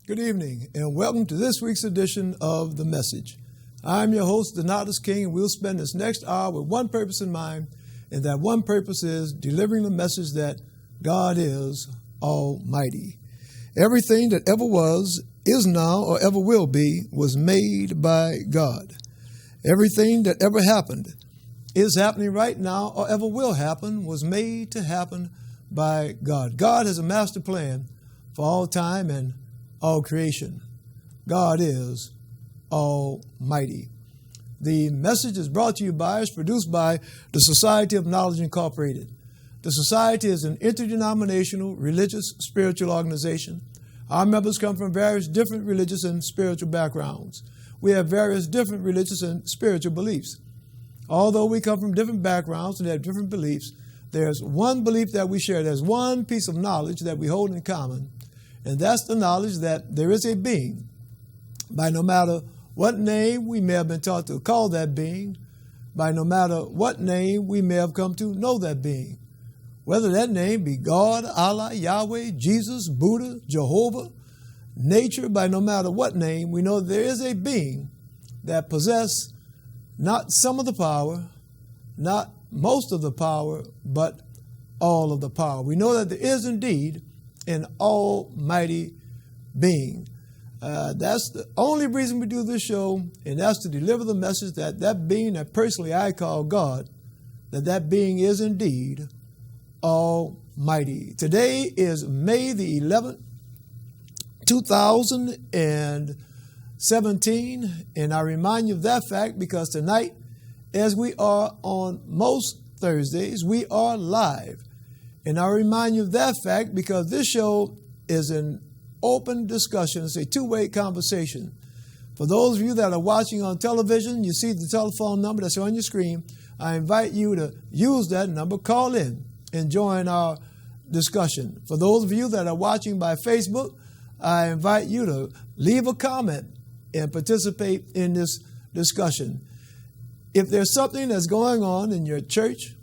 Good evening, and welcome to this week's edition of The Message. I'm your host, Donatus King, and we'll spend this next hour with one purpose in mind, and that one purpose is delivering the message that God is Almighty. Everything that ever was, is now, or ever will be, was made by God. Everything that ever happened, is happening right now, or ever will happen, was made to happen by God. God has a master plan for all time and all creation. God is Almighty. The message is brought to you by, is produced by the Society of Knowledge Incorporated. The Society is an interdenominational, religious, spiritual organization. Our members come from various different religious and spiritual backgrounds. We have various different religious and spiritual beliefs. Although we come from different backgrounds and have different beliefs, there's one belief that we share. There's one piece of knowledge that we hold in common, and that's the knowledge that there is a being, by no matter what name we may have been taught to call that being, by no matter what name we may have come to know that being, whether that name be God, Allah, Yahweh, Jesus, Buddha, Jehovah, nature, by no matter what name, we know there is a being that possesses not some of the power, not most of the power, but all of the power. We know that there is indeed an almighty being. That's the only reason we do this show, and that's to deliver the message that that being that personally I call God, that being is indeed Almighty. Today is May the 11th, 2017, and I remind you of that fact because tonight, as we are on most Thursdays, we are live. And I remind you of that fact because this show is an open discussion. It's a two-way conversation. For those of you that are watching on television, you see the telephone number that's on your screen. I invite you to use that number, call in, and join our discussion. For those of you that are watching by Facebook, I invite you to leave a comment and participate in this discussion. If there's something that's going on in your church,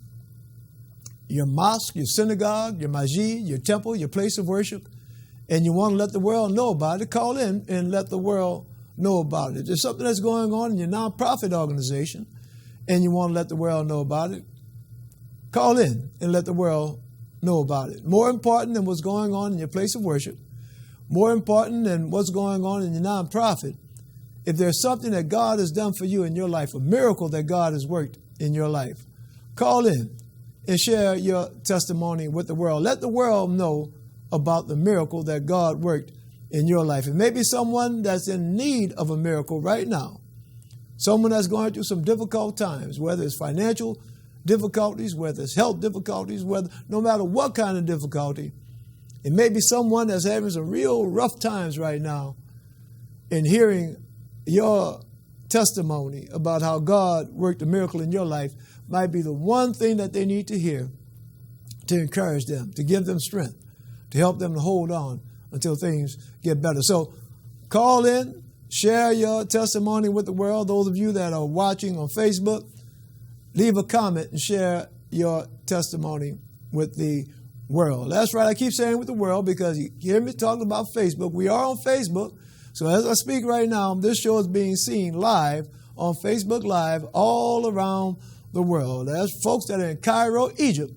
your mosque, your synagogue, your masjid, your temple, your place of worship, and you want to let the world know about it, call in and let the world know about it. If there's something that's going on in your nonprofit organization and you want to let the world know about it, call in and let the world know about it. More important than what's going on in your place of worship, more important than what's going on in your nonprofit, if there's something that God has done for you in your life, a miracle that God has worked in your life, call in and share your testimony with the world. Let the world know about the miracle that God worked in your life. It may be someone that's in need of a miracle right now, someone that's going through some difficult times, whether it's financial difficulties, whether it's health difficulties, no matter what kind of difficulty. It may be someone that's having some real rough times right now, and hearing your testimony about how God worked a miracle in your life might be the one thing that they need to hear to encourage them, to give them strength, to help them to hold on until things get better. So call in, share your testimony with the world. Those of you that are watching on Facebook, leave a comment and share your testimony with the world. That's right, I keep saying with the world because you hear me talking about Facebook. We are on Facebook. So as I speak right now, this show is being seen live on Facebook Live all around the world. As folks that are in Cairo, Egypt,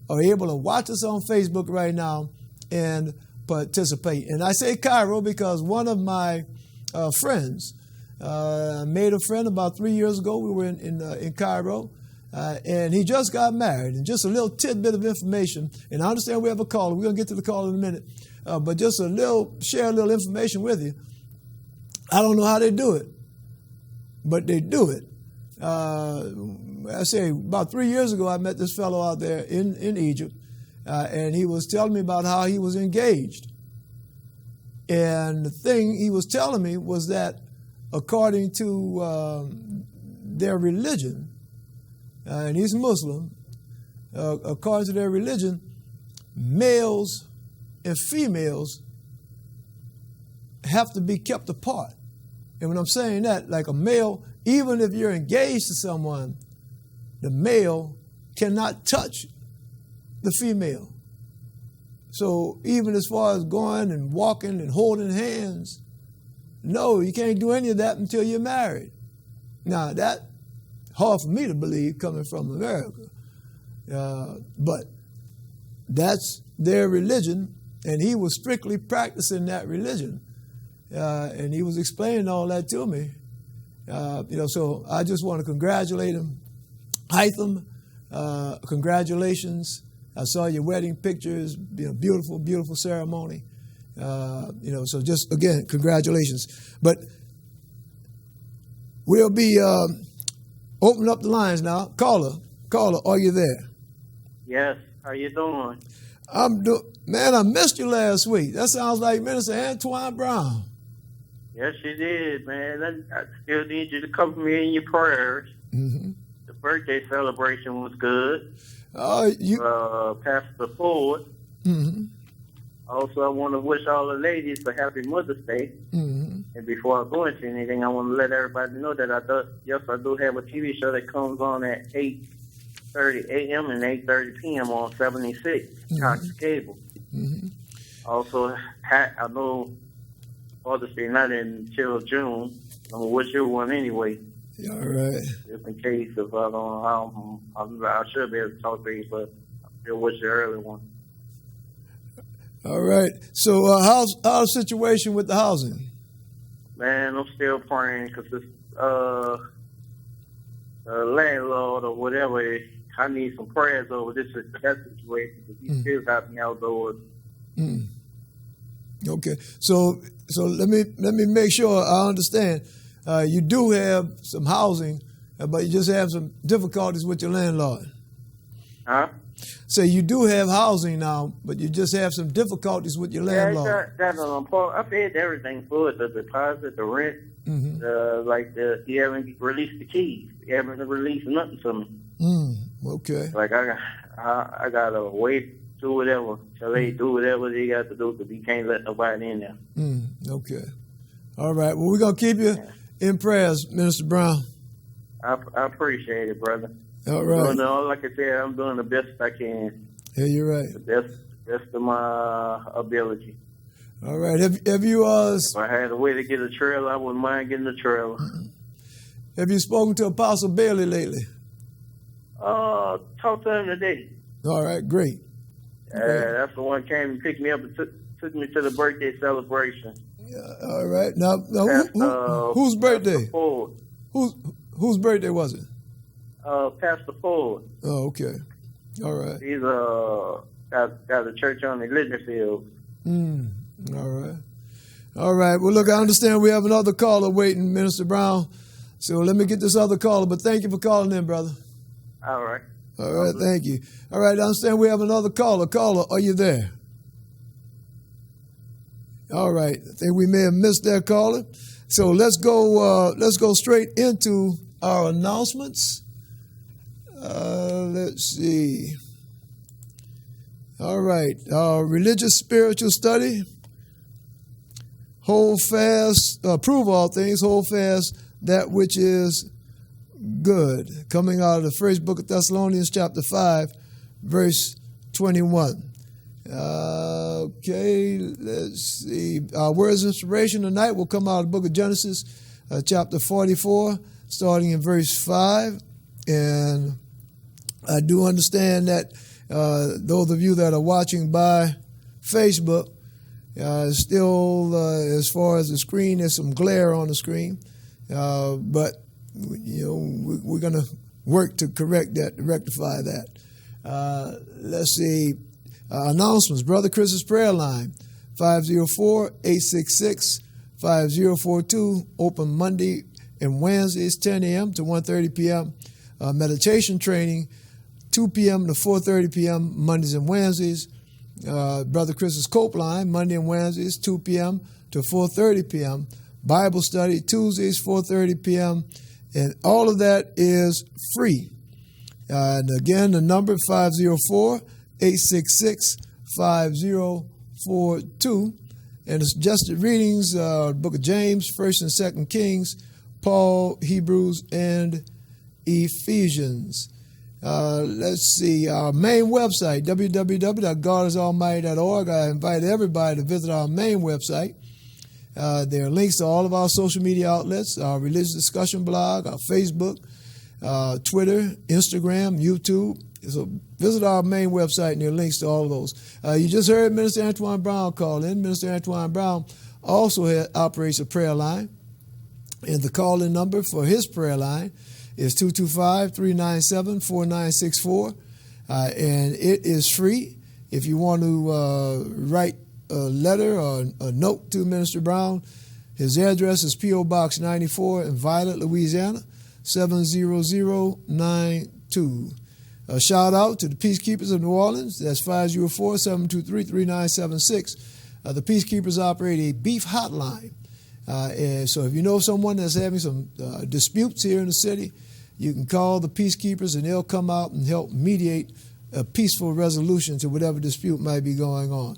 are able to watch us on Facebook right now and participate. And I say Cairo because one of my friends, I made a friend about 3 years ago. We were in Cairo, and he just got married. And just a little tidbit of information, and I understand we have a caller. We're going to get to the call in a minute. But just share a little information with you. I don't know how they do it, but they do it. I say about 3 years ago, I met this fellow out there in Egypt, and he was telling me about how he was engaged. And the thing he was telling me was that according to their religion, and he's Muslim, according to their religion, males and females have to be kept apart. And when I'm saying that, like a male, even if you're engaged to someone, the male cannot touch the female. So even as far as going and walking and holding hands, no, you can't do any of that until you're married. Now, that's hard for me to believe coming from America. But that's their religion, and he was strictly practicing that religion. And he was explaining all that to me. So I just want to congratulate him. Hytham, congratulations. I saw your wedding pictures, beautiful, beautiful ceremony. So just, again, congratulations. But we'll be opening up the lines now. Caller, are you there? Yes. How you doing? Man, I missed you last week. That sounds like Minister Antoine Brown. Yes, you did, man. I still need you to cover me in your prayers. Mm-hmm. The birthday celebration was good. Pastor Ford. Mm-hmm. Also, I want to wish all the ladies a happy Mother's Day. Mm-hmm. And before I go into anything, I want to let everybody know that I do have a TV show that comes on at 8:30 a.m. and 8:30 p.m. on 76 Cox Cable. Mm-hmm. Also, I know Father's Day not until June. I'm going to wish you one anyway. All right. Just in case if I don't, I should be able to talk to you, but I still wish you an early one. All right. So how's the situation with the housing? Man, I'm still praying because this landlord or whatever, I need some prayers over that situation because he still got me outdoors. Mm. Okay. So let me make sure I understand. You do have some housing, but you just have some difficulties with your landlord. Huh? So you do have housing now, but you just have some difficulties with your landlord. I paid everything for it, the deposit, the rent, he haven't released the keys. He haven't released nothing to me. Okay. Like I gotta wait to whatever till they do whatever they got to do because he can't let nobody in there. Okay. All right. Well, we're gonna keep you in prayers, Minister Brown. I appreciate it, brother. All right. Like I said, I'm doing the best I can. Yeah, you're right. The best of my ability. All right. Have you If I had a way to get a trailer, I wouldn't mind getting a trailer. Have you spoken to Apostle Bailey lately? Talked to him today. All right, great. That's the one came and picked me up and took me to the birthday celebration. All right. Now whose birthday? Pastor Ford. Whose birthday was it? Pastor Ford. Oh, okay. All right. He's got a church on the Litchfield. All right. All right. Well, look, I understand we have another caller waiting, Minister Brown. So let me get this other caller. But thank you for calling in, brother. All right. All right. Thank you. All right. I understand we have another caller. Caller, are you there? All right. I think we may have missed that caller. So let's go straight into our announcements. Let's see. All right. Our religious spiritual study. Hold fast, prove all things, hold fast that which is good. Coming out of the first book of Thessalonians, chapter 5, verse 21. Okay, let's see. Our words of inspiration tonight will come out of the book of Genesis, chapter 44, starting in verse 5. And I do understand that those of you that are watching by Facebook, still, as far as the screen, there's some glare on the screen. But, we're going to work to correct that, to rectify that. Let's see. Announcements. Brother Chris's prayer line, 504-866-5042, open Monday and Wednesdays, 10 a.m. to 1:30 p.m. Meditation training, 2 p.m. to 4:30 p.m. Mondays and Wednesdays. Brother Chris's Cope line, Monday and Wednesdays, 2 p.m. to 4:30 p.m. Bible study, Tuesdays, 4:30 p.m. And all of that is free. And again, the number 504-866-5042. And the suggested readings are Book of James, 1st and 2nd Kings, Paul, Hebrews, and Ephesians. Let's see, our main website, www.godisalmighty.org. I invite everybody to visit our main website. There are links to all of our social media outlets, our religious discussion blog, our Facebook, Twitter, Instagram, YouTube. So visit our main website and there are links to all of those. You just heard Minister Antoine Brown call in. Minister Antoine Brown also operates a prayer line. And the call-in number for his prayer line is 225-397-4964. And it is free. If you want to write a letter or a note to Minister Brown, his address is P.O. Box 94 in Violet, Louisiana, 70092. A shout out to the Peacekeepers of New Orleans. That's 504-723-3976. The Peacekeepers operate a beef hotline. And so if you know someone that's having some disputes here in the city, you can call the Peacekeepers and they'll come out and help mediate a peaceful resolution to whatever dispute might be going on.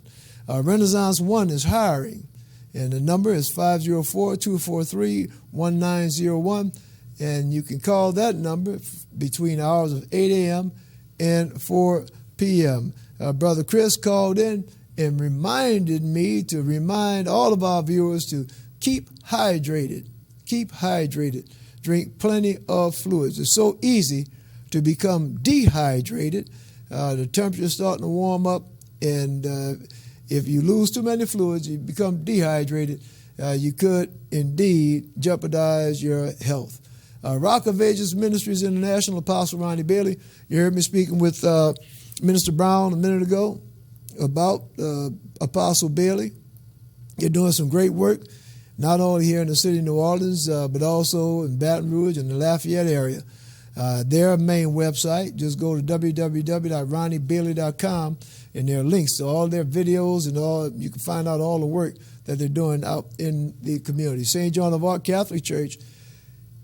Renaissance One is hiring, and the number is 504-243-1901. And you can call that number between the hours of 8 a.m. and 4 p.m. Brother Chris called in and reminded me to remind all of our viewers to keep hydrated. Keep hydrated. Drink plenty of fluids. It's so easy to become dehydrated. The temperature is starting to warm up, and if you lose too many fluids, you become dehydrated. You could indeed jeopardize your health. Rock of Ages Ministries International, Apostle Ronnie Bailey. You heard me speaking with Minister Brown a minute ago about Apostle Bailey. You're doing some great work, not only here in the city of New Orleans, but also in Baton Rouge and the Lafayette area. Their main website, just go to www.ronniebailey.com, and there are links to all their videos and all. You can find out all the work that they're doing out in the community. St. John of Arc Catholic Church,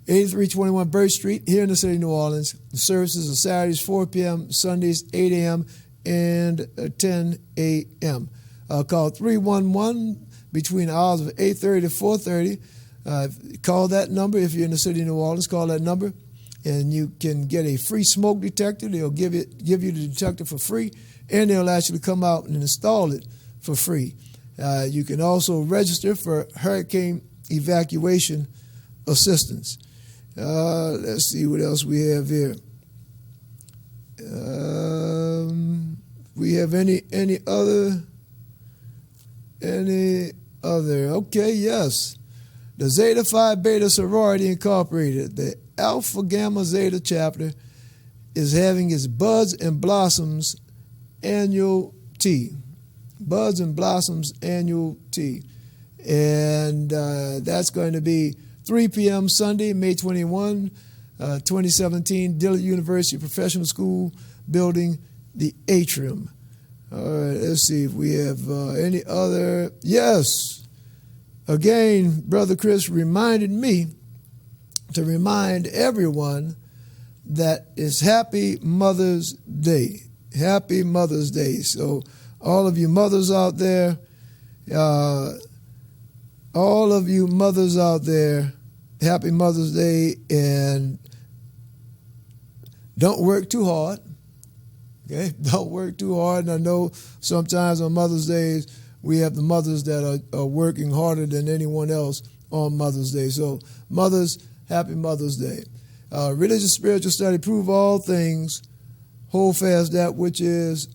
8321 Birch Street, here in the city of New Orleans. The services are Saturdays 4 p.m., Sundays 8 a.m., and 10 a.m. Call 311 between the hours of 8:30 to 4:30. Call that number if you're in the city of New Orleans. Call that number, and you can get a free smoke detector. They'll give you the detector for free, and they'll actually come out and install it for free. You can also register for hurricane evacuation assistance. Let's see what else we have here. We have any other? Okay, yes. The Zeta Phi Beta Sorority Incorporated, the Alpha Gamma Zeta chapter, is having its Buds and Blossoms annual tea. Buds and Blossoms annual tea. And that's going to be 3 p.m. Sunday, May 21, 2017, Dillard University Professional School Building, the Atrium. All right, let's see if we have any other. Yes. Again, Brother Chris reminded me to remind everyone that it's Happy Mother's Day. Happy Mother's Day. So all of you mothers out there, Happy Mother's Day, and don't work too hard. Okay, don't work too hard. And I know sometimes on Mother's Day, we have the mothers that are working harder than anyone else on Mother's Day. So mothers, Happy Mother's Day. Religious spiritual study, prove all things, hold fast that which is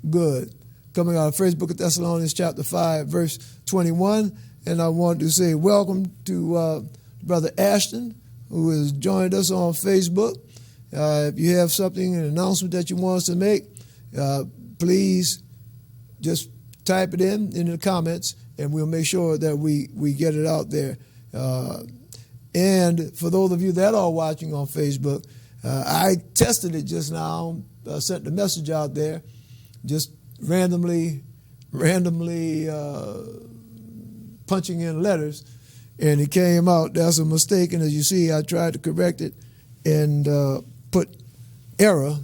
good. Coming out of First Book of Thessalonians chapter 5, verse 21. And I want to say welcome to Brother Ashton, who has joined us on Facebook. If you have something, an announcement that you want us to make, please just type it in the comments, and we'll make sure that we get it out there. And for those of you that are watching on Facebook, I tested it just now, sent the message out there, just randomly punching in letters, and it came out. That's a mistake, and as you see, I tried to correct it and put error,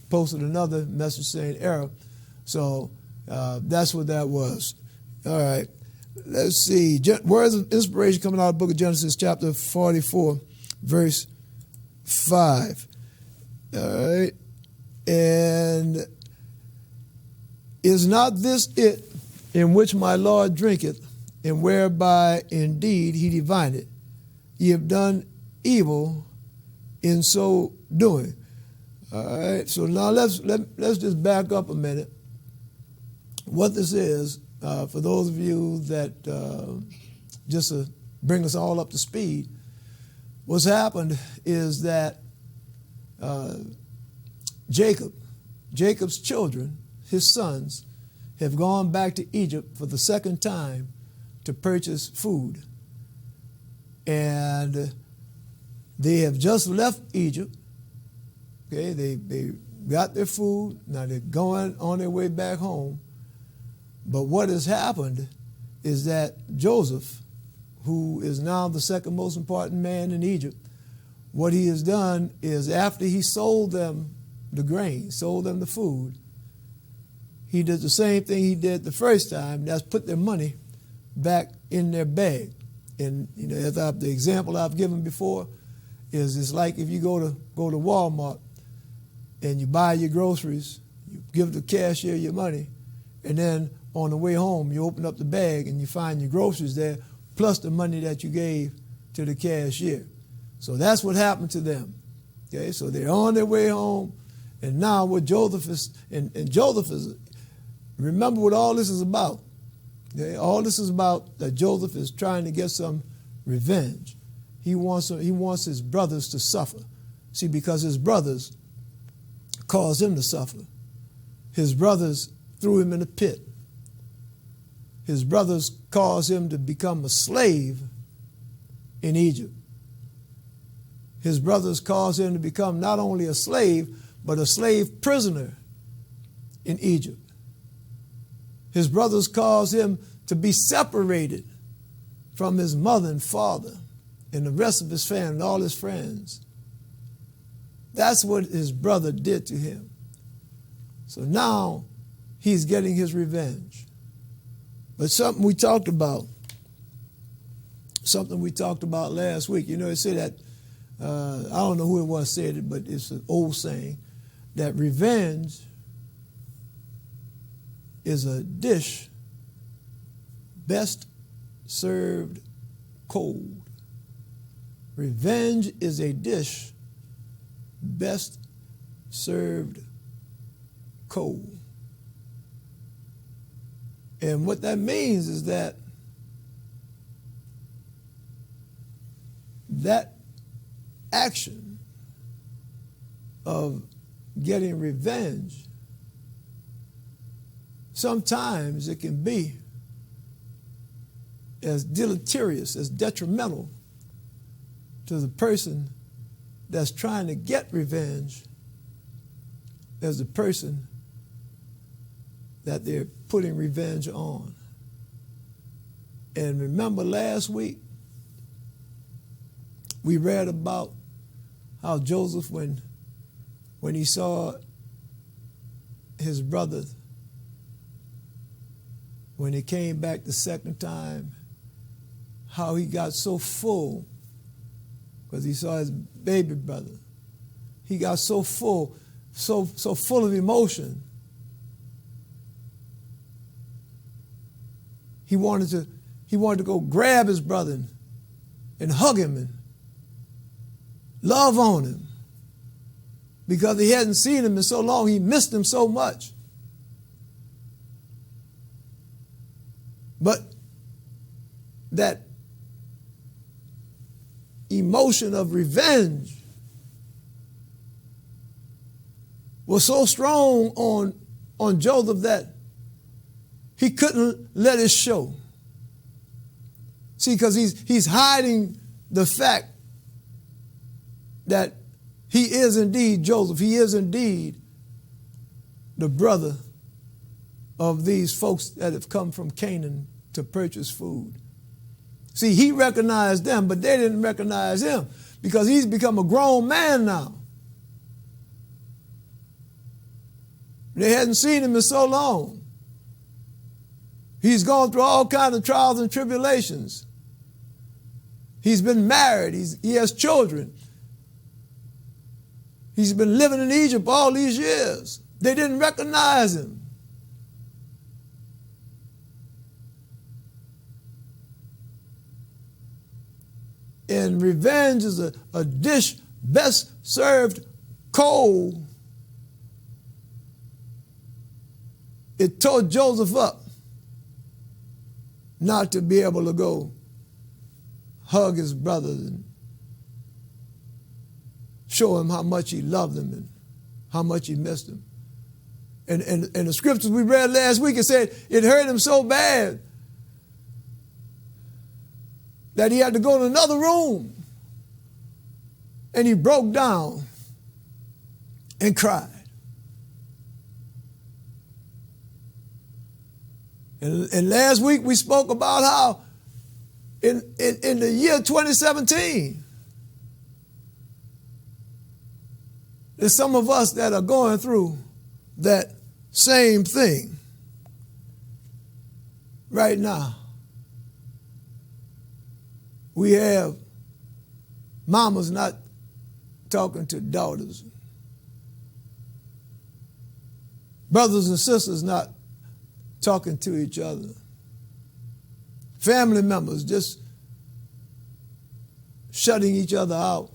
posted another message saying error. So that's what that was. All right. Let's see. Words of inspiration coming out of the book of Genesis, chapter 44, verse 5. All right. And is not this it in which my Lord drinketh, and whereby indeed he divineth? Ye have done evil in so doing. All right, so now let's just back up a minute. What this is, for those of you that just to bring us all up to speed, what's happened is that Jacob's children, his sons, have gone back to Egypt for the second time to purchase food. And they have just left Egypt. Okay, they got their food. Now they're going on their way back home. But what has happened is that Joseph, who is now the second most important man in Egypt, what he has done is after he sold them the grain, sold them the food, he did the same thing he did the first time. That's put their money back in their bag. And as the example I've given before is it's like if you go to Walmart and you buy your groceries, you give the cashier your money, and then on the way home you open up the bag and you find your groceries there plus the money that you gave to the cashier. So that's what happened to them. Okay, so they're on their way home, and now what Joseph is, and Joseph is, remember what all this is about. Okay? All this is about that Joseph is trying to get some revenge. He wants his brothers to suffer. See, because his brothers caused him to suffer. His brothers threw him in a pit. His brothers caused him to become a slave in Egypt. His brothers caused him to become not only a slave, but a slave prisoner in Egypt. His brothers caused him to be separated from his mother and father and the rest of his family and all his friends. That's what his brother did to him. So now he's getting his revenge. But something we talked about last week, it said that, I don't know who it was said it, but it's an old saying, that revenge is a dish best served cold. Revenge is a dish best served cold. And what that means is that action of getting revenge, sometimes it can be as deleterious, as detrimental to the person that's trying to get revenge as the person that they're putting revenge on. And remember last week, we read about how Joseph, when he saw his brother, when he came back the second time, how he got so full because he saw his baby brother. He got so full, so full of emotion. He wanted to go grab his brother and hug him and love on him because he hadn't seen him in so long. He missed him so much. But that emotion of revenge was so strong on Joseph that he couldn't let it show. See, because he's hiding the fact that he is indeed Joseph. He is indeed the brother of these folks that have come from Canaan to purchase food. See, he recognized them, but they didn't recognize him because he's become a grown man now. They hadn't seen him in so long. He's gone through all kinds of trials and tribulations. He's been married. He has children. He's been living in Egypt all these years. They didn't recognize him. And revenge is a dish best served cold. It tore Joseph up not to be able to go hug his brothers and show him how much he loved them and how much he missed them. And the scriptures we read last week, it said it hurt him so bad that he had to go to another room. And he broke down and cried. And last week we spoke about how in the year 2017, there's some of us that are going through that same thing right now. We have mamas not talking to daughters, brothers and sisters not talking to each other, family members just shutting each other out.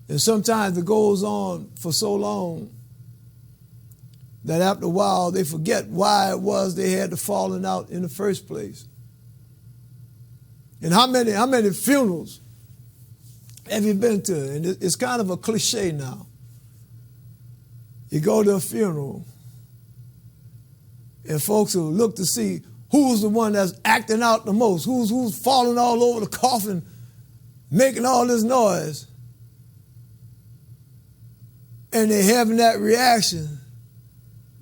And sometimes it goes on for so long that after a while they forget why it was they had the falling out in the first place. And how many funerals have you been to? And it's kind of a cliche now. You go to a funeral and folks will look to see who's the one that's acting out the most, who's falling all over the coffin, making all this noise. And they're having that reaction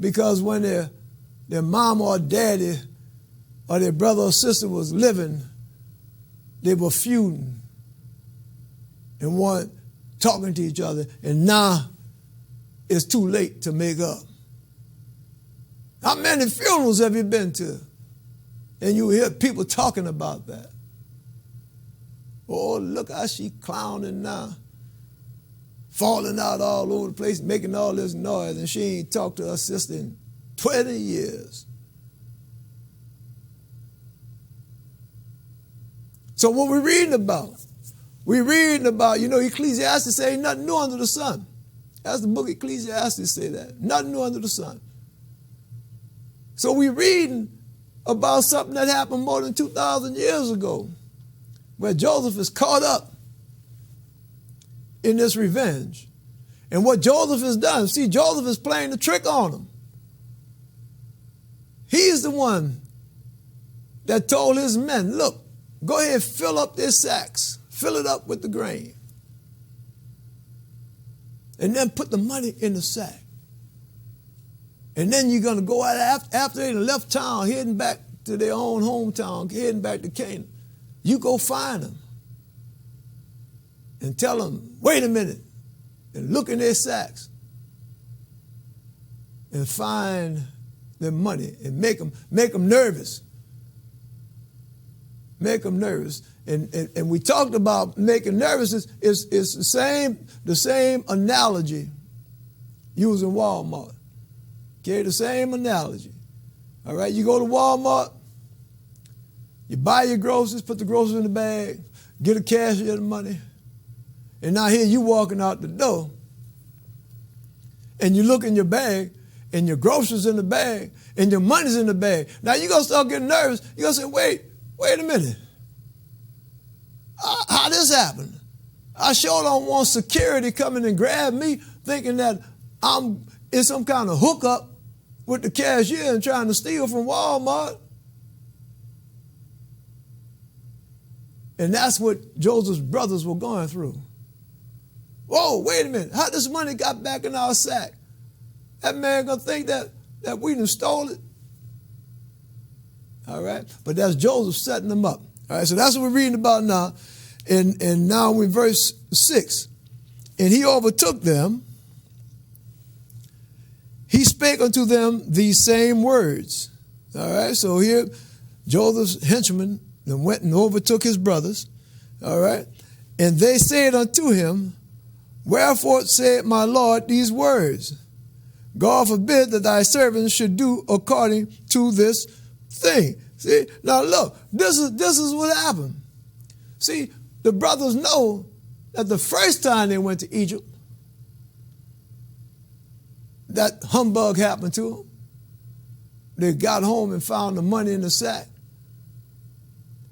because when their mom or daddy or their brother or sister was living, they were feuding and weren't talking to each other. And now it's too late to make up. How many funerals have you been to? And you hear people talking about that. Oh, look how she clowning now. Falling out all over the place, making all this noise, and she ain't talked to her sister in 20 years. So what we're reading about? We're reading about, Ecclesiastes say nothing new under the sun. That's the book of Ecclesiastes say that. Nothing new under the sun. So we're reading about something that happened more than 2,000 years ago, where Joseph is caught up in this revenge. And what Joseph has done, see, Joseph is playing the trick on him. He's the one that told his men, look, go ahead, fill up their sacks, fill it up with the grain, and then put the money in the sack. And then you're going to go out after they left town, heading back to their own hometown, heading back to Canaan. You go find them and tell them, wait a minute, and look in their sacks and find their money and make them nervous. Make them nervous. And we talked about making nervous is the same analogy used in Walmart. Okay, the same analogy. All right, you go to Walmart, you buy your groceries, put the groceries in the bag, get a cashier the money, and now here you walking out the door, and you look in your bag, and your groceries in the bag, and your money's in the bag. Now you're going to start getting nervous. You're going to say, wait a minute. How this happened? I sure don't want security coming and grab me thinking that I'm in some kind of hookup with the cashier and trying to steal from Walmart. And that's what Joseph's brothers were going through. Whoa, wait a minute. How this money got back in our sack? That man gonna think that we done stole it? All right? But that's Joseph setting them up. All right, so that's what we're reading about now. And now we're in verse 6. And he overtook them. He spake unto them these same words. All right, so here Joseph's henchmen went and overtook his brothers. All right, and they said unto him, Wherefore said my Lord these words, God forbid that thy servants should do according to this thing. See, now look, this is what happened. See, the brothers know that the first time they went to Egypt, that humbug happened to them. They got home and found the money in the sack.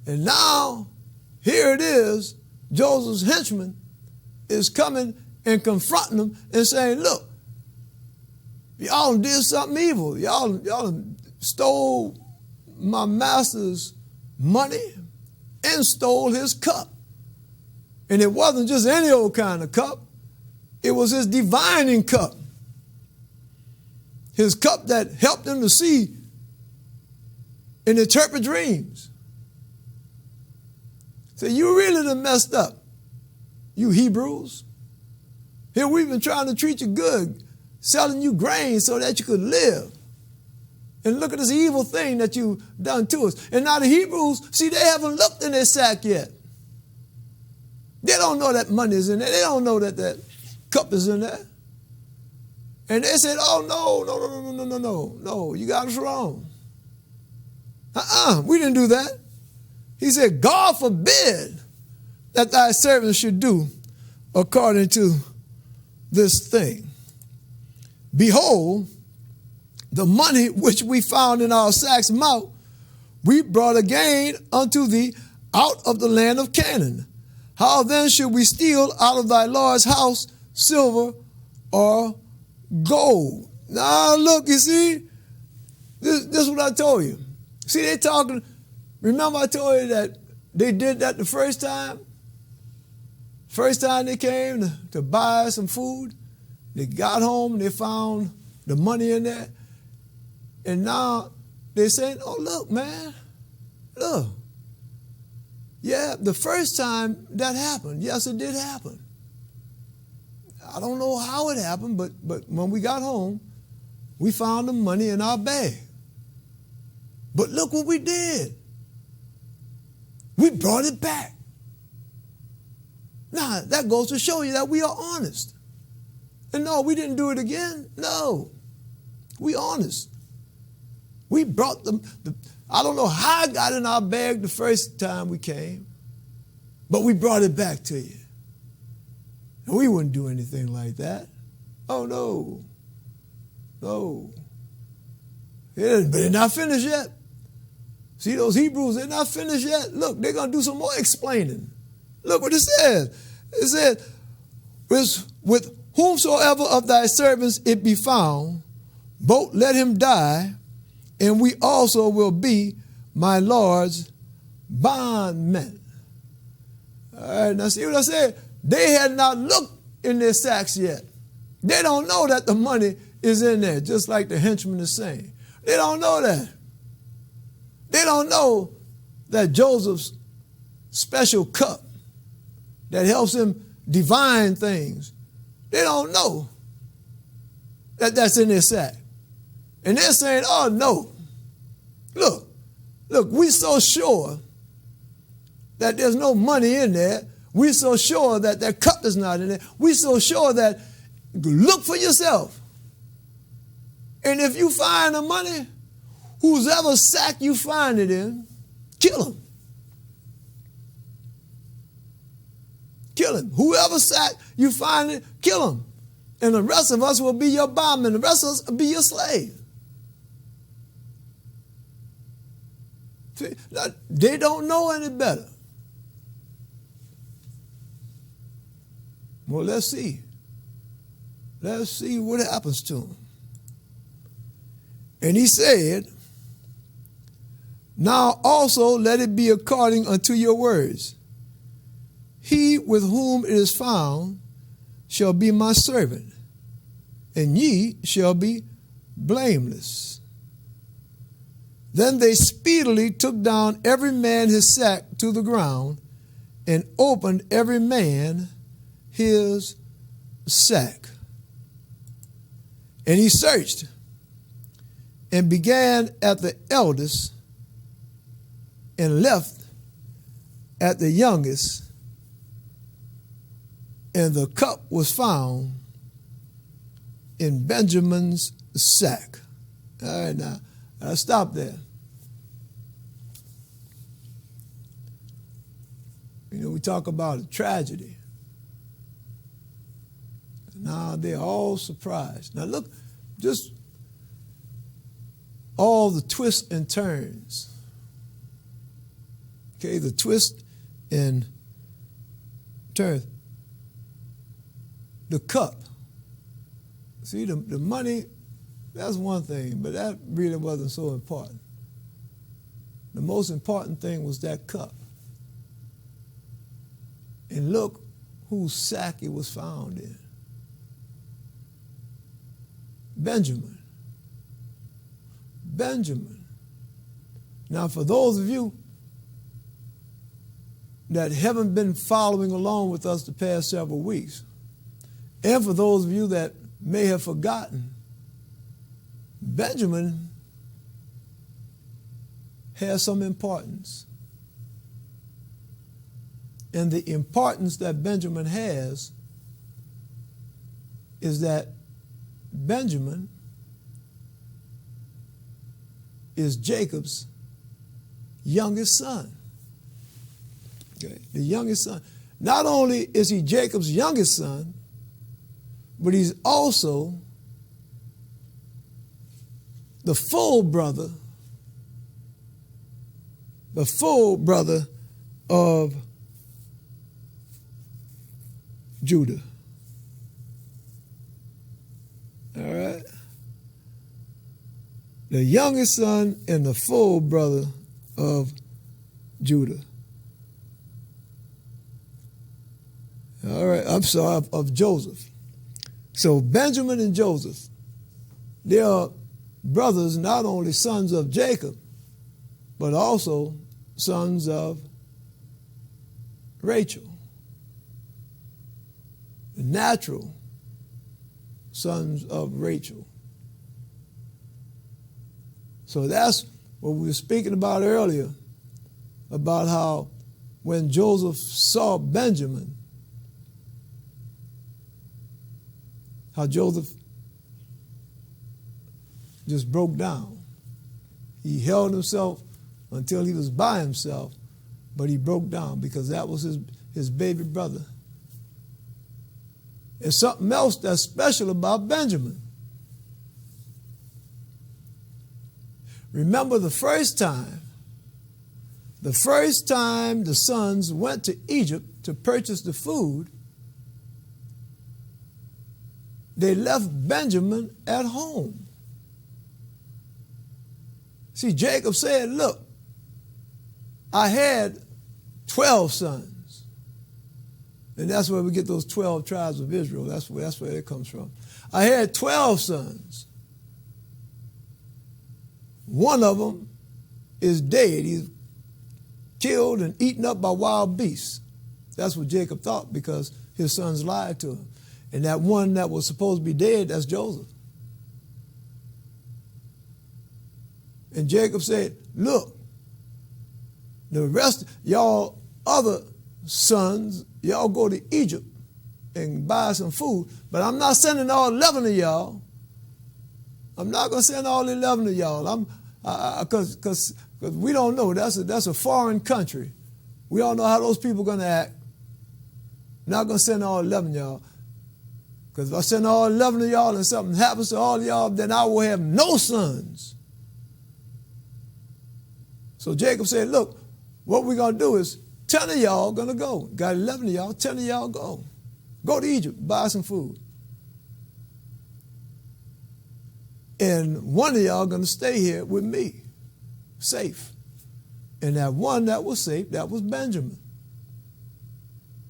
And now, here it is, Joseph's henchman is coming and confronting them and saying, look, y'all did something evil. Y'all stole my master's money and stole his cup. And it wasn't just any old kind of cup. It was his divining cup. His cup that helped him to see and interpret dreams. So you really done messed up, you Hebrews. Here we've been trying to treat you good, selling you grain so that you could live. And look at this evil thing that you've done to us. And now the Hebrews, see, they haven't looked in their sack yet. They don't know that money is in there. They don't know that that cup is in there. And they said, oh, no, you got us wrong. We didn't do that. He said, God forbid that thy servants should do according to this thing. Behold, the money which we found in our sack's mouth, we brought again unto thee out of the land of Canaan. How then should we steal out of thy Lord's house silver or gold? Now look, you see, this is what I told you. See, they talking, remember I told you that they did that the first time? First time they came to buy some food, they got home and they found the money in there. And now they're saying, oh, look, man, look. Yeah, the first time that happened, yes, it did happen. I don't know how it happened, but when we got home, we found the money in our bag. But look what we did. We brought it back. Now, that goes to show you that we are honest. And no, we didn't do it again. No, we honest. We brought I don't know how it got in our bag the first time we came, but we brought it back to you. And we wouldn't do anything like that. Oh, no. No. But they're not finished yet. See, those Hebrews, they're not finished yet. Look, they're going to do some more explaining. Look what it says. It said, with whomsoever of thy servants it be found, both let him die, and we also will be my Lord's bondmen. All right, now see what I said? They had not looked in their sacks yet. They don't know that the money is in there, just like the henchman is saying. They don't know that. They don't know that Joseph's special cup that helps him divine things, they don't know that that's in their sack. And they're saying, oh, no. Look, we're so sure that there's no money in there. We're so sure that that cup is not in there. We're so sure that, look for yourself. And if you find the money, whoever sack you find it in, kill him. Kill him. Whoever sack you find it, kill him. And the rest of us will be your bondmen. The rest of us will be your slave. See, they don't know any better. Well, let's see. Let's see what happens to him. And he said, now also let it be according unto your words. He with whom it is found shall be my servant, and ye shall be blameless. Then they speedily took down every man his sack to the ground, and opened every man his sack. And he searched, and began at the eldest, and left at the youngest And the cup was found in Benjamin's sack. All right, now, I'll stop there. You know, we talk about a tragedy. Now they're all surprised. Now look, just all the twists and turns. Okay, the twist and turns. The cup. See, the money, that's one thing, but that really wasn't so important. The most important thing was that cup. And look whose sack it was found in. Benjamin. Benjamin. Now, for those of you that haven't been following along with us the past several weeks, and for those of you that may have forgotten, Benjamin has some importance. And the importance that Benjamin has is that Benjamin is Jacob's youngest son. Okay, the youngest son. Not only is he Jacob's youngest son, but he's also the full brother of Judah. All right? The youngest son and the full brother of Judah. All right, I'm sorry, of Joseph. So Benjamin and Joseph, they are brothers, not only sons of Jacob, but also sons of Rachel. The natural sons of Rachel. So that's what we were speaking about earlier, about how when Joseph saw Benjamin, how Joseph just broke down. He held himself until he was by himself, but he broke down because that was his baby brother. There's something else that's special about Benjamin. Remember the first time the sons went to Egypt to purchase the food, they left Benjamin at home. See, Jacob said, look, I had 12 sons. And that's where we get those 12 tribes of Israel. That's where it comes from. I had 12 sons. One of them is dead. He's killed and eaten up by wild beasts. That's what Jacob thought because his sons lied to him. And that one that was supposed to be dead, that's Joseph. And Jacob said, look, the rest, y'all other sons, y'all go to Egypt and buy some food, but I'm not sending all 11 of y'all. I'm not going to send all 11 of y'all. Because we don't know. That's a foreign country. We don't know how those people are going to act. I'm not going to send all 11 of y'all. Because if I send all 11 of y'all and something happens to all of y'all, then I will have no sons. So Jacob said, look, what we're going to do is 10 of y'all going to go. Got 11 of y'all, 10 of y'all go. Go to Egypt, buy some food. And one of y'all going to stay here with me, safe. And that one that was safe, that was Benjamin,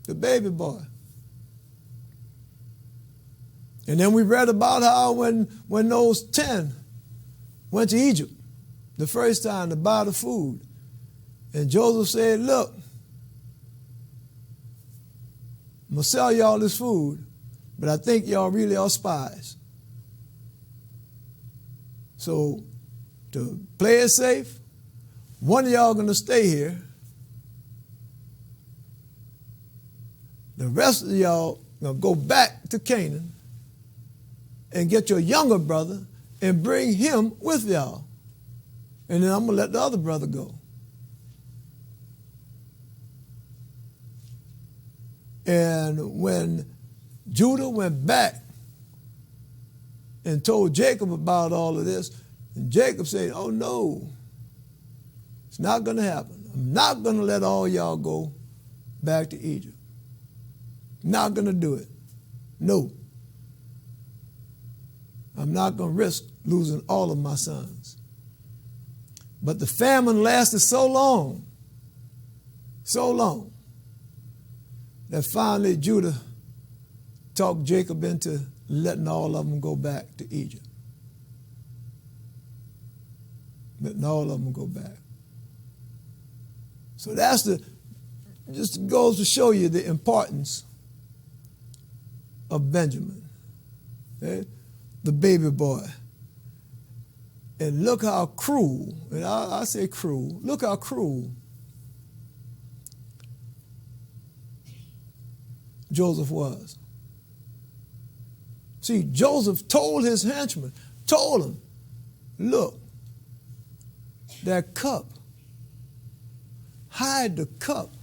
the baby boy. And then we read about how when those 10 went to Egypt the first time to buy the food, and Joseph said, look, I'm going to sell y'all this food, but I think y'all really are spies. So to play it safe, one of y'all going to stay here. The rest of y'all Now go back to Canaan and get your younger brother and bring him with y'all. And then I'm going to let the other brother go. And when Judah went back and told Jacob about all of this, and Jacob said, oh no, it's not going to happen. I'm not going to let all y'all go back to Egypt. Not going to do it. No. I'm not going to risk losing all of my sons. But the famine lasted so long, that finally Judah talked Jacob into letting all of them go back to Egypt. Letting all of them go back. So that's just goes to show you the importance of Benjamin, okay? The baby boy. And look how cruel, and I say cruel, look how cruel Joseph was. See, Joseph told his henchmen, told him, look, that cup, hide the cup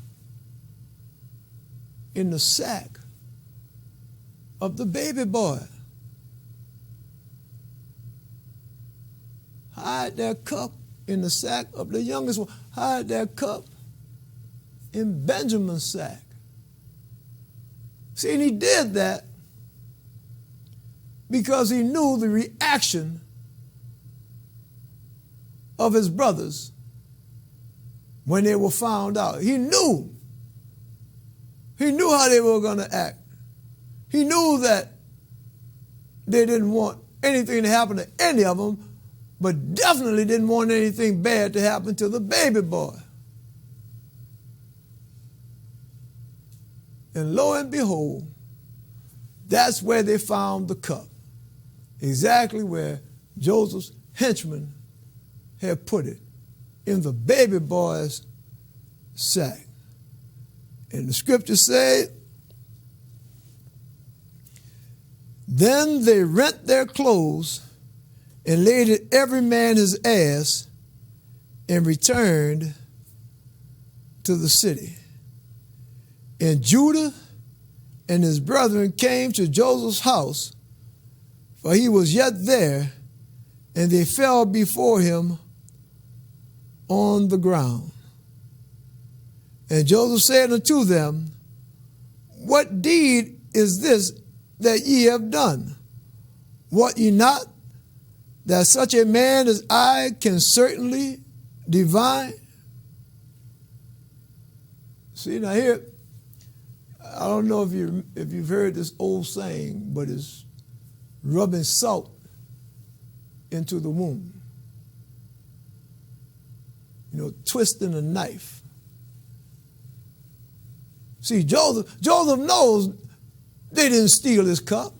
in the sack of the baby boy. Hide that cup in the sack of the youngest one. Hide that cup in Benjamin's sack. See, and he did that because he knew the reaction of his brothers when they were found out. He knew how they were going to act. He knew that they didn't want anything to happen to any of them, but definitely didn't want anything bad to happen to the baby boy. And lo and behold, that's where they found the cup. Exactly where Joseph's henchmen had put it, in the baby boy's sack. And the scripture said, then they rent their clothes and laid it every man his ass and returned to the city. And Judah and his brethren came to Joseph's house, for he was yet there, and they fell before him on the ground. And Joseph said unto them, what deed is this that ye have done? Wot ye not that such a man as I can certainly divine? See, now here, I don't know if you've heard this old saying, but it's rubbing salt into the wound. You know, twisting a knife. See, Joseph knows they didn't steal his cup.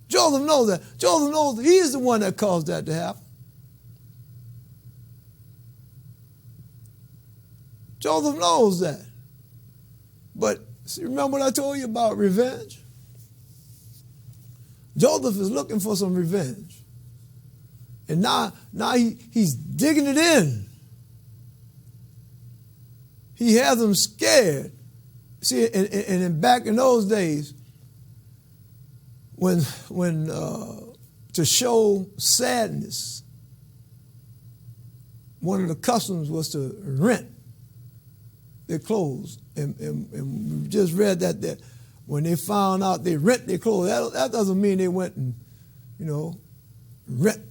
Joseph knows that. Joseph knows that he's the one that caused that to happen. Joseph knows that. But see, remember what I told you about revenge? Joseph is looking for some revenge. And now he's digging it in. He has them scared. See, and back in those days, when to show sadness, one of the customs was to rent their clothes. And we just read that when they found out they rent their clothes, that doesn't mean they went and, rent,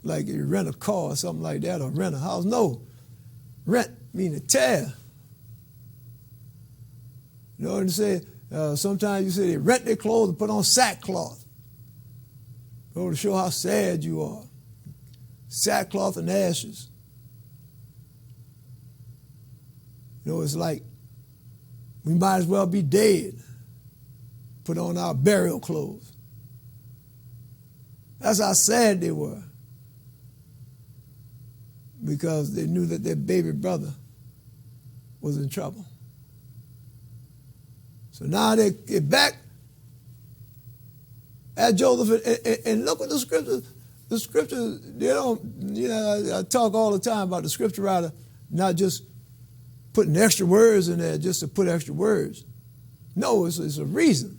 like you rent a car or something like that, or rent a house. No, rent meaning tear. You know what I'm saying? Sometimes you say they rent their clothes and put on sackcloth. To show how sad you are. Sackcloth and ashes. It's like we might as well be dead. Put on our burial clothes. That's how sad they were. Because they knew that their baby brother was in trouble. So now they're back at Joseph, and look what the scriptures, they don't, I talk all the time about the scripture writer not just putting extra words in there just to put extra words. No, it's a reason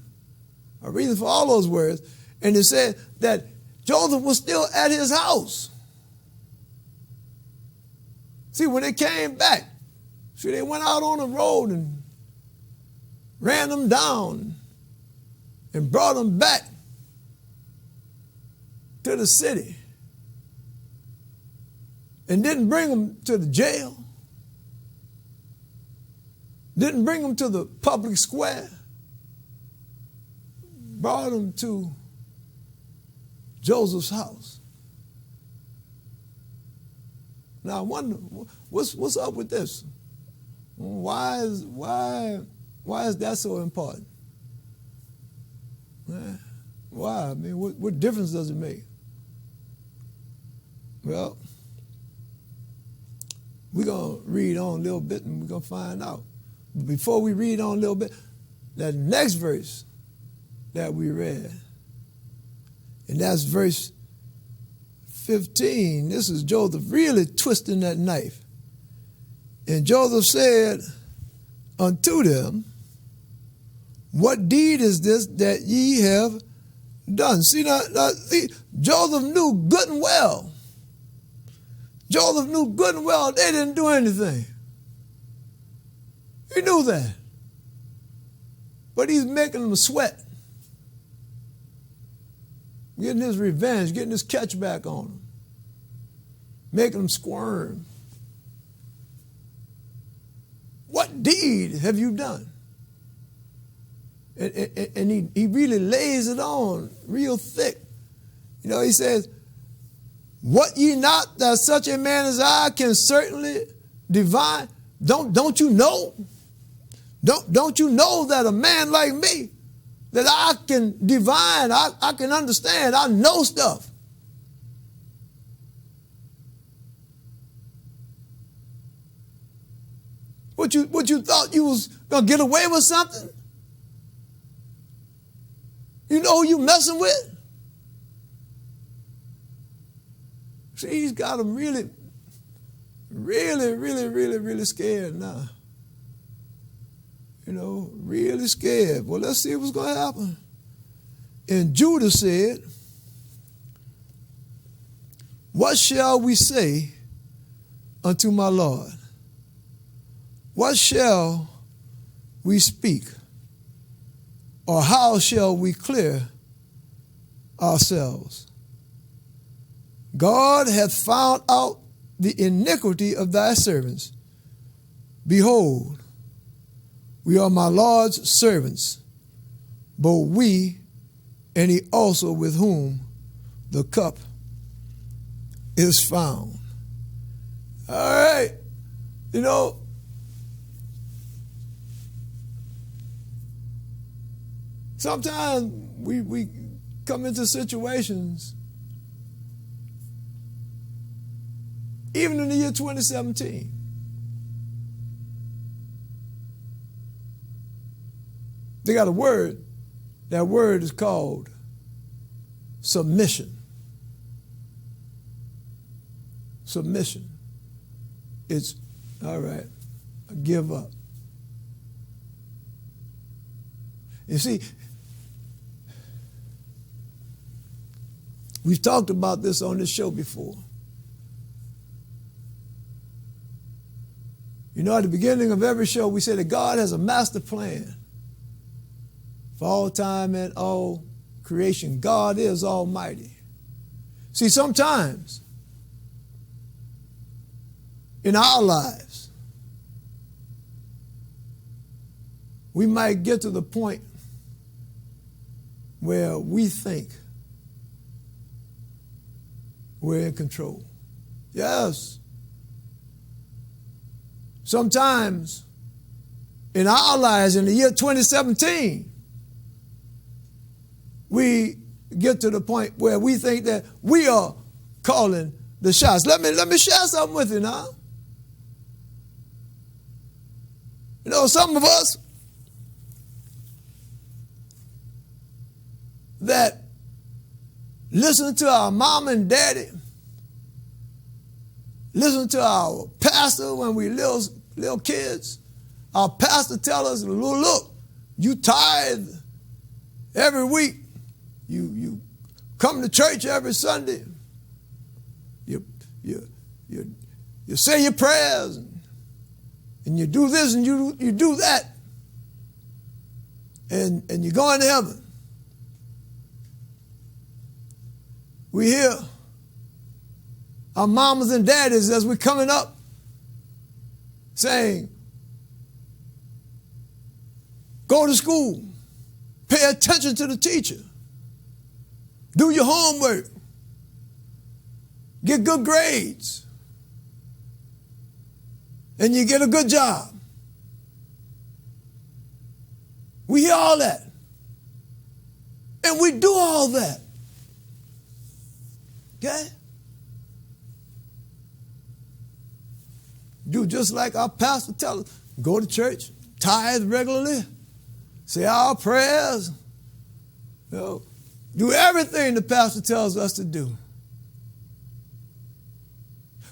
for all those words. And it said that Joseph was still at his house. See, when they came back, they went out on the road and ran them down and brought them back to the city and didn't bring them to the jail, didn't bring them to the public square, brought them to Joseph's house. Now I wonder what's up with this. Why is that so important? Why? I mean, what difference does it make? Well, we're going to read on a little bit and we're going to find out. But before we read on a little bit, that next verse that we read, and that's verse 15. This is Joseph really twisting that knife. And Joseph said unto them, what deed is this that ye have done? See, Joseph knew good and well. Joseph knew good and well they didn't do anything. He knew that. But he's making them sweat. Getting his revenge, getting his catch back on them. Making them squirm. What deed have you done? And he really lays it on real thick. He says, what ye not that such a man as I can certainly divine? Don't you know? Don't you know that a man like me, that I can divine, I can understand, I know stuff. What you thought you was gonna get away with something? You know who you messing with? See, he's got them really, really, really, really, really scared now. Really scared. Well, let's see what's going to happen. And Judah said, what shall we say unto my Lord? What shall we speak? Or how shall we clear ourselves? God hath found out the iniquity of thy servants. Behold, we are my Lord's servants, both we and he also with whom the cup is found. All right. Sometimes we come into situations, even in the year 2017, they got a word. That word is called submission. Submission. It's, all right, give up. You see, we've talked about this on this show before. At the beginning of every show, we say that God has a master plan for all time and all creation. God is almighty. See, sometimes in our lives, we might get to the point where we think we're in control. Yes. Sometimes in our lives, in the year 2017, we get to the point where we think that we are calling the shots. Let me share something with you now. Some of us that listen to our mom and daddy, listen to our pastor when we little kids. Our pastor tell us, look, you tithe every week. You come to church every Sunday. You say your prayers and you do this and you do that. And you're going to heaven. We hear our mamas and daddies as we're coming up saying, go to school, pay attention to the teacher, do your homework, get good grades, and you get a good job. We hear all that. And we do all that. Okay? Do just like our pastor tells us. Go to church, tithe regularly, say our prayers. Do everything the pastor tells us to do.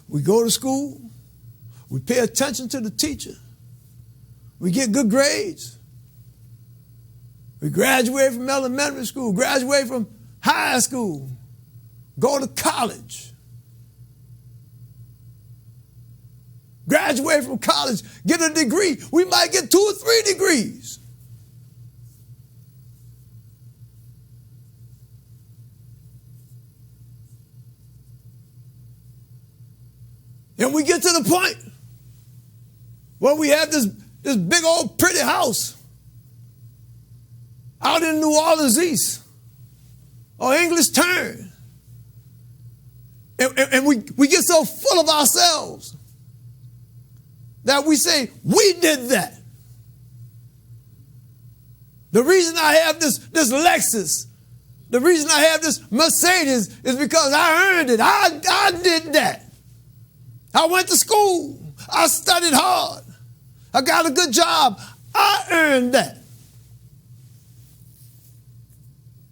We go to school. We pay attention to the teacher. We get good grades. We graduate from elementary school, graduate from high school, go to college. Graduate from college, get a degree. We might get 2 or 3 degrees. And we get to the point where we have this big old pretty house out in New Orleans East or English Turn. And we get so full of ourselves that we say, we did that. The reason I have this Lexus, the reason I have this Mercedes is because I earned it. I did that. I went to school. I studied hard. I got a good job. I earned that.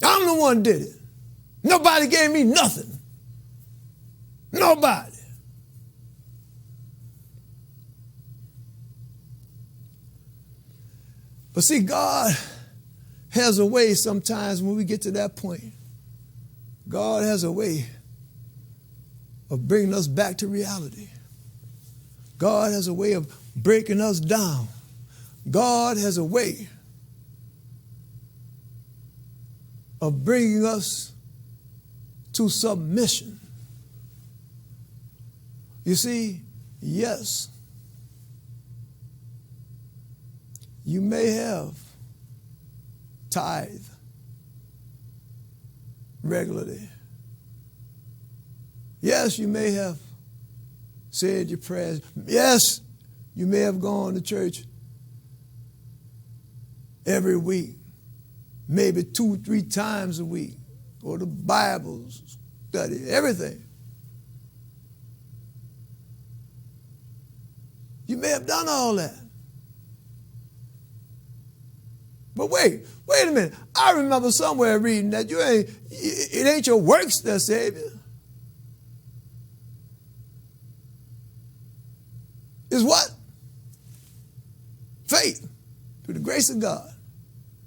I'm the one who did it. Nobody gave me nothing. Nobody. But see, God has a way sometimes when we get to that point. God has a way of bringing us back to reality. God has a way of breaking us down. God has a way of bringing us to submission. You see, yes, you may have tithe regularly. Yes, you may have said your prayers. Yes, you may have gone to church every week, maybe 2, 3 times a week, or the Bible study, everything. You may have done all that. But wait a minute. I remember somewhere reading that it ain't your works that save you. Is what? Faith, through the grace of God.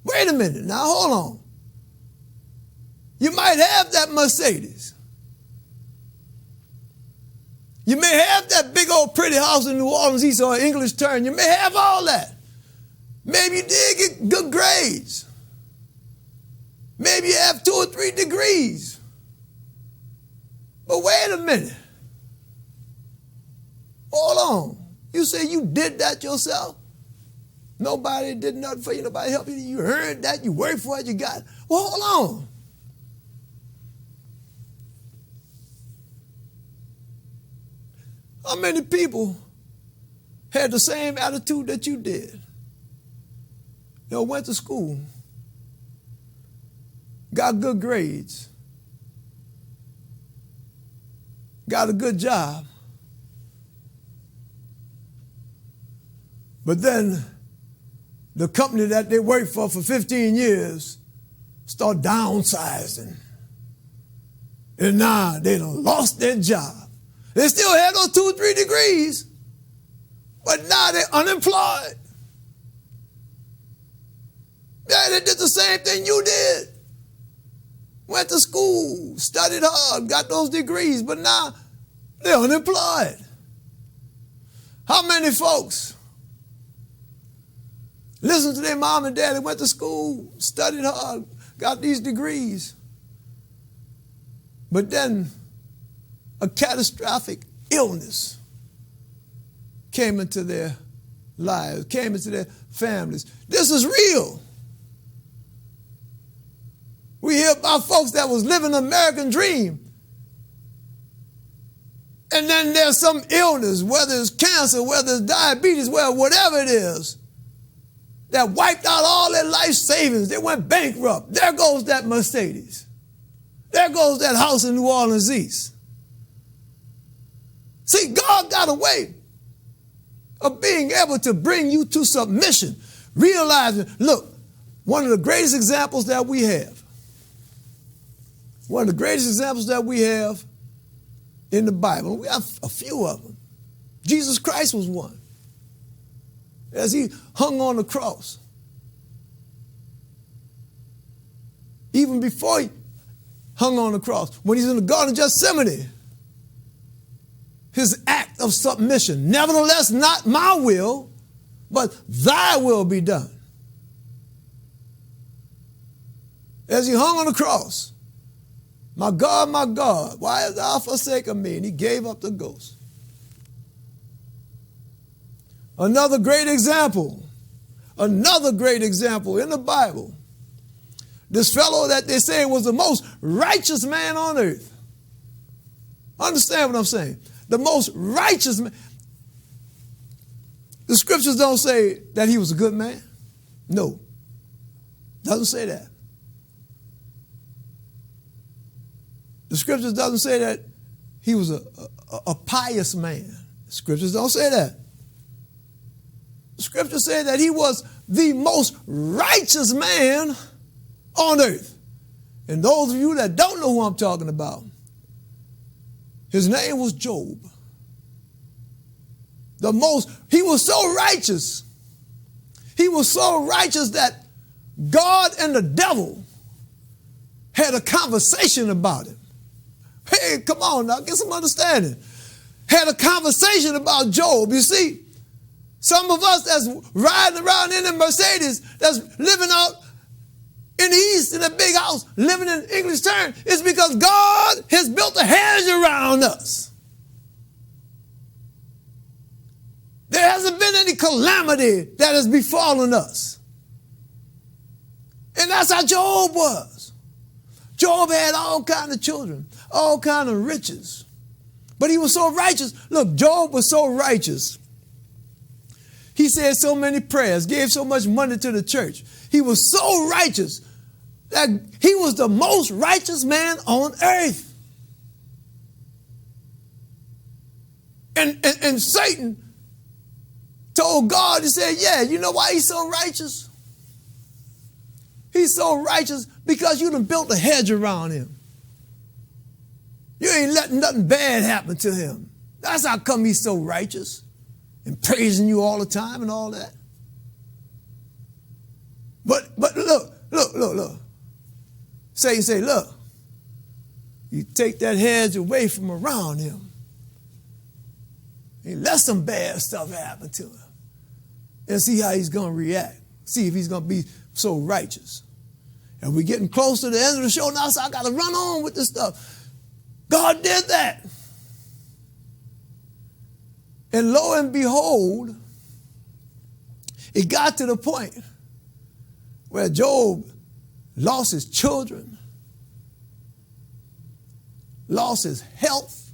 Wait a minute, now hold on. You might have that Mercedes. You may have that big old pretty house in New Orleans East or English Turn. You may have all that. Maybe you did get good grades. Maybe you have 2 or 3 degrees. But wait a minute. Hold on. You say you did that yourself? Nobody did nothing for you. Nobody helped you. You earned that. You worked for it. You got it. Well, hold on. How many people had the same attitude that you did? Went to school, got good grades, got a good job, but then the company that they worked for 15 years start downsizing. And now they done lost their job. They still had those 2 or 3 degrees, but now they're unemployed. Yeah, they did the same thing you did. Went to school, studied hard, got those degrees, but now they're unemployed. How many folks listen to their mom and dad, they went to school, studied hard, got these degrees, but then a catastrophic illness came into their lives, came into their families. This is real. We hear about folks that was living an American dream. And then there's some illness, whether it's cancer, whether it's diabetes, well, whatever it is, that wiped out all their life savings. They went bankrupt. There goes that Mercedes. There goes that house in New Orleans East. See, God got a way of being able to bring you to submission, realizing, look, one of the greatest examples that we have, one of the greatest examples that we have in the Bible, we have a few of them. Jesus Christ was one. As he hung on the cross. Even before he hung on the cross, when he's in the Garden of Gethsemane, his act of submission, nevertheless, not my will, but thy will be done. As he hung on the cross, my God, why hast thou forsaken me? And he gave up the ghost. Another great example in the Bible. This fellow that they say was the most righteous man on earth. Understand what I'm saying? The most righteous man. The scriptures don't say that he was a good man. No. Doesn't say that. The scriptures doesn't say that he was a pious man. The scriptures don't say that. The scriptures say that he was the most righteous man on earth. And those of you that don't know who I'm talking about, his name was Job. He was so righteous. He was so righteous that God and the devil had a conversation about him. Hey, come on now, get some understanding. Had a conversation about Job. You see, some of us that's riding around in a Mercedes, that's living out in the East in a big house, living in English Turn, it's because God has built a hedge around us. There hasn't been any calamity that has befallen us. And that's how Job was. Job had all kinds of children, all kinds of riches. But he was so righteous. Look, Job was so righteous. He said so many prayers, gave so much money to the church. He was so righteous that he was the most righteous man on earth. And Satan told God, he said, yeah, you know why he's so righteous? He's so righteous because you done built a hedge around him. You ain't letting nothing bad happen to him. That's how come he's so righteous and praising you all the time and all that. But look. Satan say, look, you take that hedge away from around him. And let some bad stuff happen to him. And see how he's going to react. See if he's going to be so righteous. And we're getting close to the end of the show now, so I got to run on with this stuff. God did that. And lo and behold, it got to the point where Job lost his children, lost his health.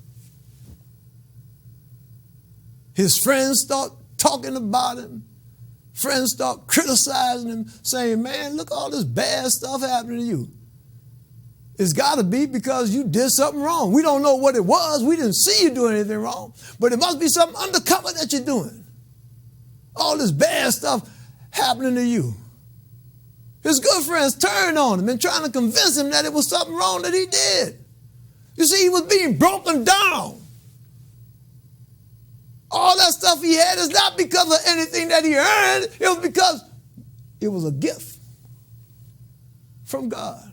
His friends start talking about him. Friends start criticizing him, saying, man, look all this bad stuff happening to you. It's got to be because you did something wrong. We don't know what it was. We didn't see you doing anything wrong. But it must be something undercover that you're doing. All this bad stuff happening to you. His good friends turned on him and trying to convince him that it was something wrong that he did. You see, he was being broken down. All that stuff he had is not because of anything that he earned. It was because it was a gift from God.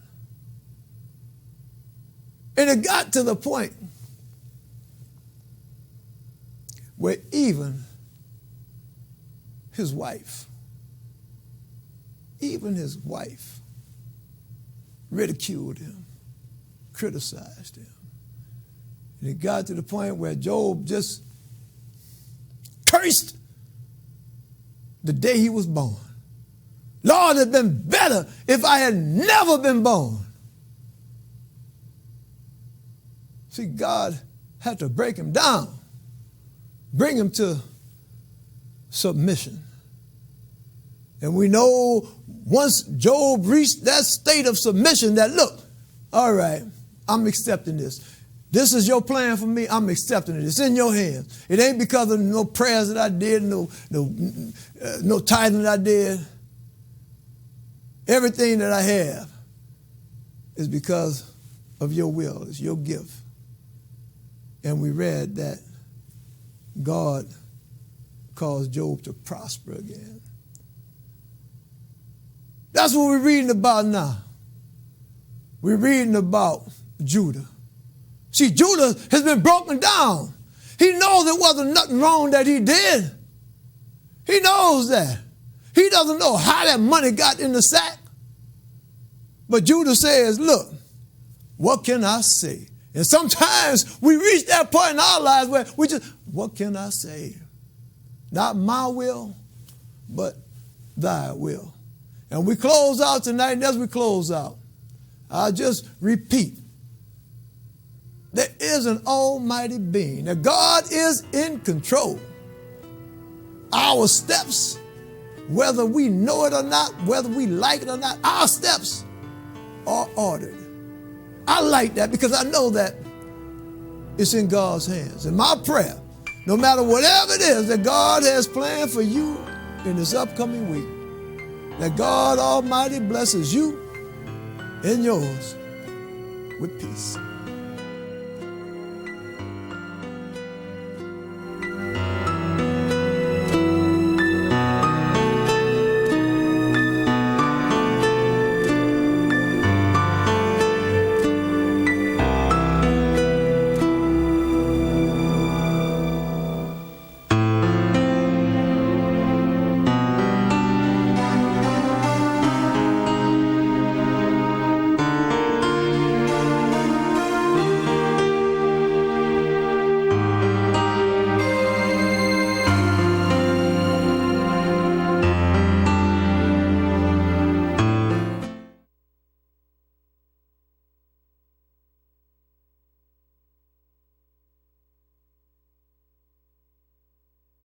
And it got to the point where even his wife ridiculed him, criticized him. And it got to the point where Job just cursed the day he was born. Lord, it had been better if I had never been born. See, God had to break him down, bring him to submission. And we know once Job reached that state of submission that, look, all right, I'm accepting this. This is your plan for me. I'm accepting it. It's in your hands. It ain't because of no prayers that I did, no tithing that I did. Everything that I have is because of your will. It's your gift. And we read that God caused Job to prosper again. That's what we're reading about now. We're reading about Judah. See, Judah has been broken down. He knows there wasn't nothing wrong that he did. He knows that. He doesn't know how that money got in the sack. But Judah says, look, what can I say? And sometimes we reach that point in our lives where we just, what can I say? Not my will, but thy will. And we close out tonight, and as we close out, I'll just repeat. There is an almighty being. That God is in control. Our steps, whether we know it or not, whether we like it or not, our steps are ordered. I like that because I know that it's in God's hands. And my prayer, no matter whatever it is that God has planned for you in this upcoming week, that God Almighty blesses you and yours with peace.